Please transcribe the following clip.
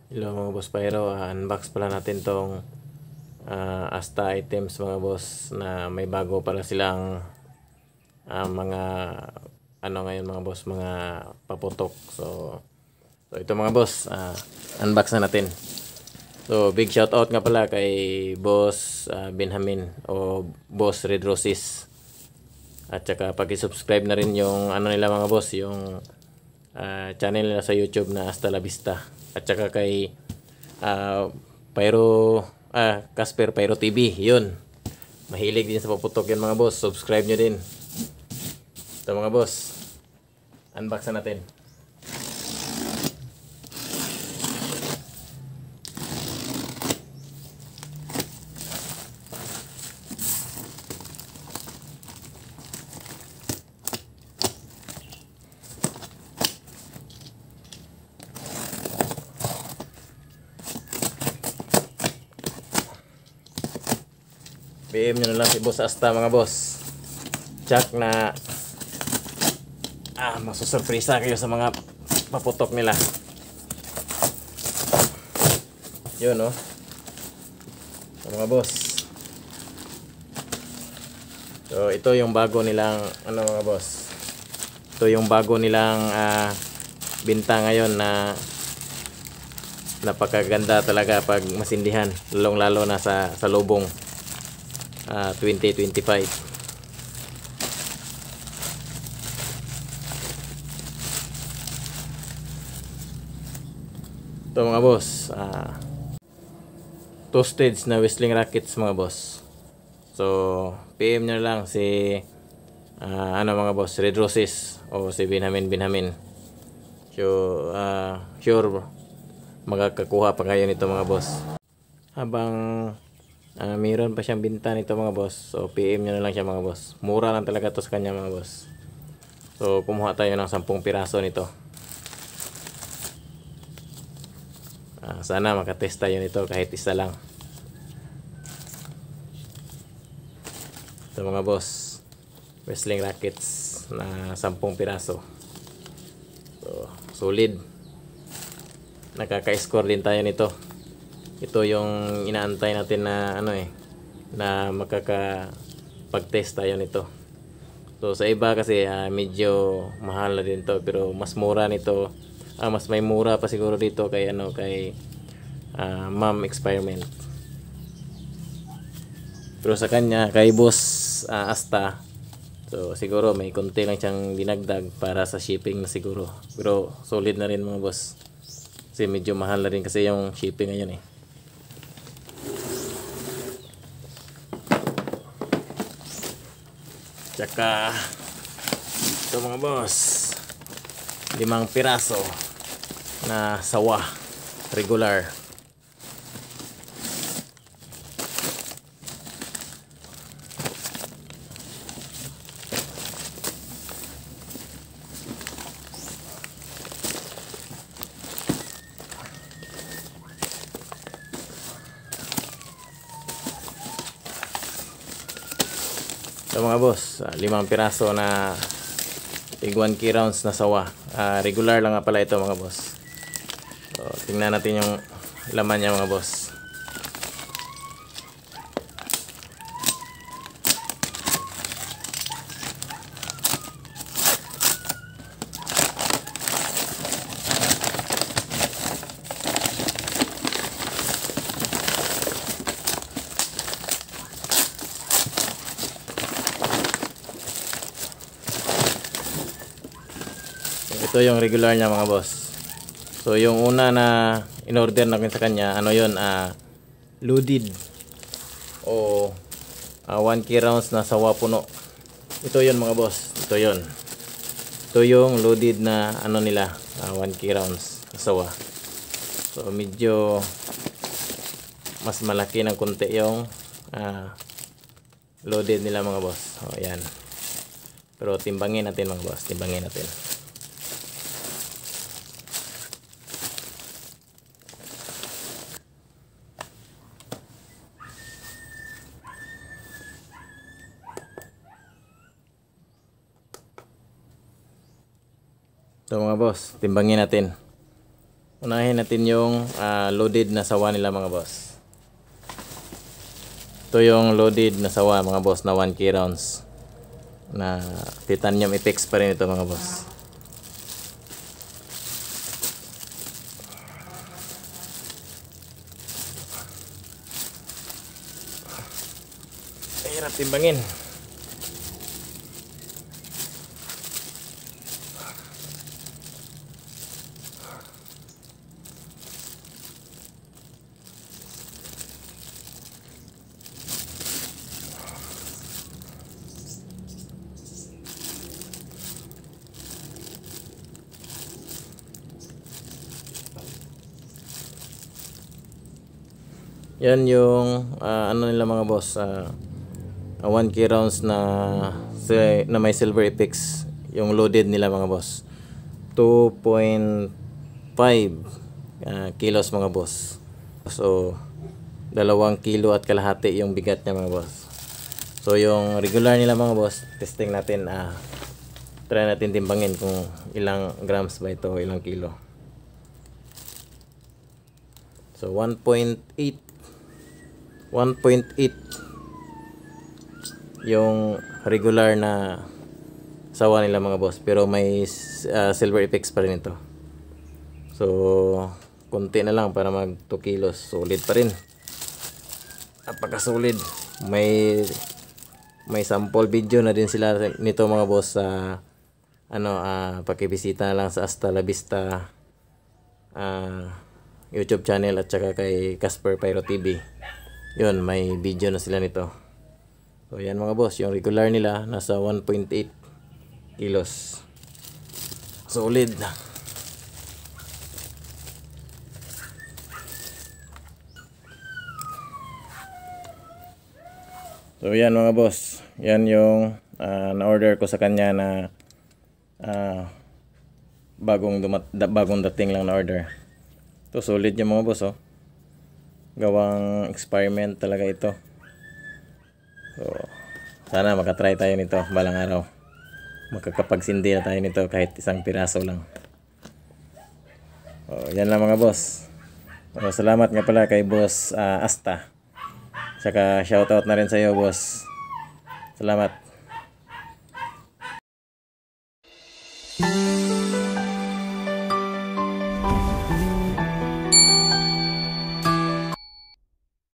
Hello mga boss Pyro, unbox pala natin tong Asta items mga boss na may bago pala silang mga ngayon mga boss, mga paputok. So ito mga boss, unbox na natin. So big shout out nga pala kay Boss Benjamin o Boss Red Roses. At saka paki-subscribe na rin yung nila mga boss, yung channel nila sa YouTube na Hasta La Vista. At saka kay Pyro Casper Pyro TV, yun. Mahilig din sa paputok yan mga boss. Subscribe nyo din. Ito mga boss, unbox na natin. PM nyo na lang si Boss Asta mga boss. Check na masusurpresa kayo sa mga paputok nila. Yun no, mga boss. So ito yung bago nilang mga boss. Ito yung bago nilang binta ngayon na napakaganda talaga pag masindihan, lalong lalo na sa lubong 2025. Ito mga boss, two stage na whistling rackets mga boss. So PM nyo lang si mga boss, Red Roses o si Benjamin. So sure magkakakuha pa kayo nito mga boss. Habang mayroon pa siyang binta nito mga boss, so PM nyo na lang siya mga boss. Mura lang talaga to sa kanya mga boss. So kumuha tayo ng 10 piraso nito. Sana makatest tayo nito kahit isa lang. Ito mga boss, wrestling rackets na 10 piraso. So solid. Nakaka-score din tayo nito. Ito yung inaantay natin na na makakapag-test tayo nito. So sa iba kasi medyo mahal na din to, pero mas mura nito. Mas may mura pa siguro dito kay kay Ma'am Experiment. Pero sa kanya, kay Boss Asta, so siguro may konti lang siyang dinagdag para sa shipping na siguro. Pero solid na rin mga boss. Kasi medyo mahal na rin kasi yung shipping ngayon Tsaka ito mga boss, 5 piraso na sawa regular. So mga boss, 5 piraso na tig 1 key rounds na sawa. Regular lang nga pala ito mga boss. So tingnan natin yung laman niya mga boss. Ito yung regular niya mga boss. So yung una na in-order natin sa kanya, yun, loaded o 1 key rounds na sawa puno. Ito yun mga boss. Ito yun. Ito yung loaded na nila, 1 key rounds na sawa. So medyo mas malaki ng konti yung loaded nila mga boss. O yan. Pero timbangin natin mga boss, timbangin natin. So mga boss, timbangin natin. Unahin natin yung loaded na sawa nila mga boss. Ito yung loaded na sawa mga boss na 1K rounds. Na titanium apex pa rin ito mga boss. Hirap timbangin. Yan yung ano nila mga boss, 1K rounds na may silver apex yung loaded nila mga boss. 2.5 kilos mga boss. So 2 kilo at kalahati yung bigat niya mga boss. So yung regular nila mga boss, testing natin, try natin timbangin kung ilang grams ba ito, ilang kilo. So 1.8 yung regular na sawa nila mga boss, pero may silver apex pa rin ito. So konti na lang para mag 2 kilos. Solid pa rin, napaka-solid. May sample video na din sila nito mga boss sa pakibisita na lang sa Hasta La Vista YouTube channel at saka kay Casper Pyro TV. Yun, may video na sila nito. So yan mga boss, yung regular nila nasa 1.8 kilos. Solid. So yan mga boss, yan yung na-order ko sa kanya na bagong dating lang na order. Ito solid yung mga boss, oh. Gawang experiment talaga ito. So sana makatry tayo nito balang araw. Makakapagsindi na tayo nito kahit isang piraso lang. So yan lang mga boss. So, salamat nga pala kay boss Asta. Saka shoutout na rin sa iyo boss. Salamat.